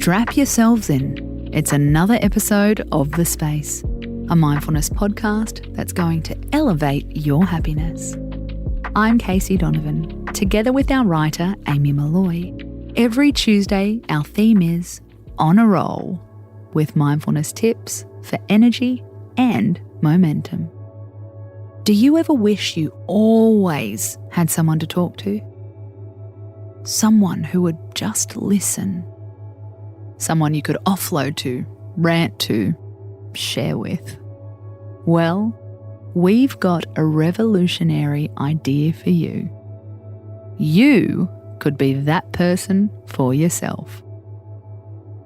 Strap yourselves in. It's another episode of The Space, a mindfulness podcast that's going to elevate your happiness. I'm Casey Donovan, together with our writer, Amy Malloy. Every Tuesday, our theme is On a Roll, with mindfulness tips for energy and momentum. Do you ever wish you always had someone to talk to? Someone who would just listen. Someone you could offload to, rant to, share with. Well, we've got a revolutionary idea for you. You could be that person for yourself.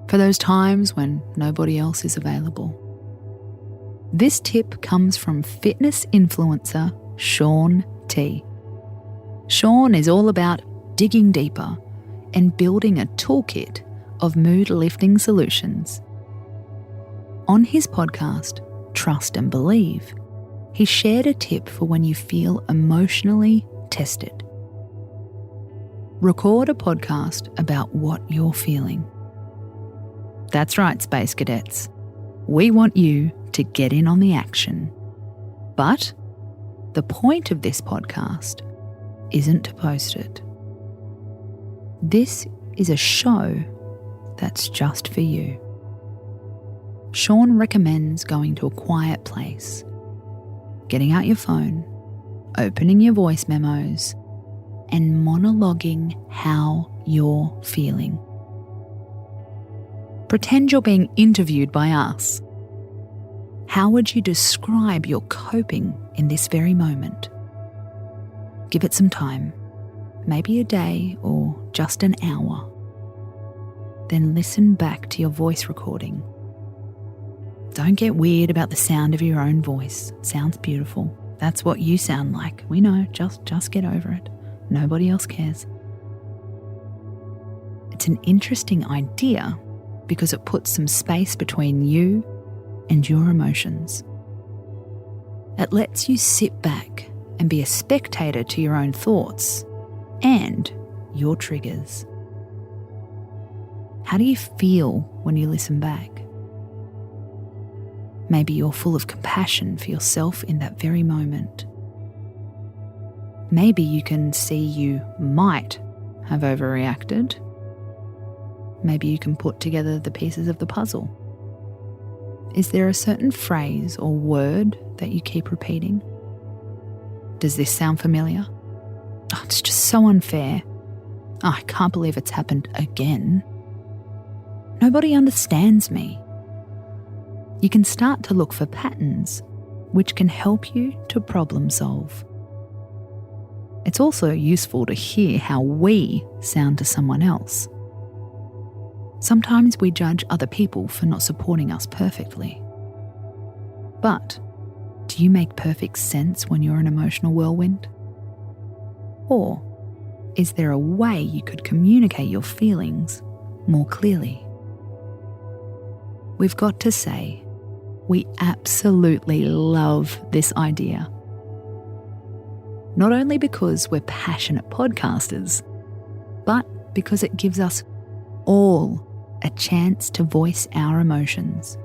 For those times when nobody else is available. This tip comes from fitness influencer Shaun T. Shaun is all about digging deeper and building a toolkit of mood-lifting solutions. On his podcast, Trust and Believe, he shared a tip for when you feel emotionally tested. Record a podcast about what you're feeling. That's right, Space Cadets. We want you to get in on the action. But the point of this podcast isn't to post it. This is a show that's just for you. Shaun recommends going to a quiet place, getting out your phone, opening your voice memos, and monologuing how you're feeling. Pretend you're being interviewed by us. How would you describe your coping in this very moment? Give it some time, maybe a day or just an hour. Then listen back to your voice recording. Don't get weird about the sound of your own voice. It sounds beautiful. That's what you sound like. We know, just get over it. Nobody else cares. It's an interesting idea because it puts some space between you and your emotions. It lets you sit back and be a spectator to your own thoughts and your triggers. How do you feel when you listen back? Maybe you're full of compassion for yourself in that very moment. Maybe you can see you might have overreacted. Maybe you can put together the pieces of the puzzle. Is there a certain phrase or word that you keep repeating? Does this sound familiar? Oh, it's just so unfair. Oh, I can't believe it's happened again. Nobody understands me. You can start to look for patterns which can help you to problem solve. It's also useful to hear how we sound to someone else. Sometimes we judge other people for not supporting us perfectly. But do you make perfect sense when you're an emotional whirlwind? Or is there a way you could communicate your feelings more clearly? We've got to say, we absolutely love this idea. Not only because we're passionate podcasters, but because it gives us all a chance to voice our emotions.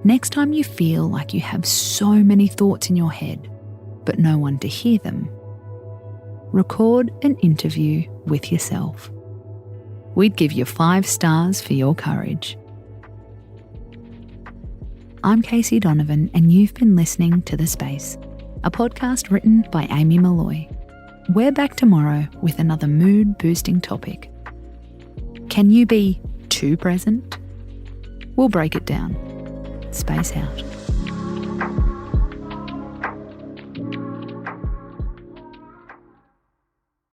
Next time you feel like you have so many thoughts in your head, but no one to hear them, record an interview with yourself. We'd give you 5 stars for your courage. I'm Casey Donovan, and you've been listening to The Space, a podcast written by Amy Malloy. We're back tomorrow with another mood-boosting topic. Can you be too present? We'll break it down. Space out.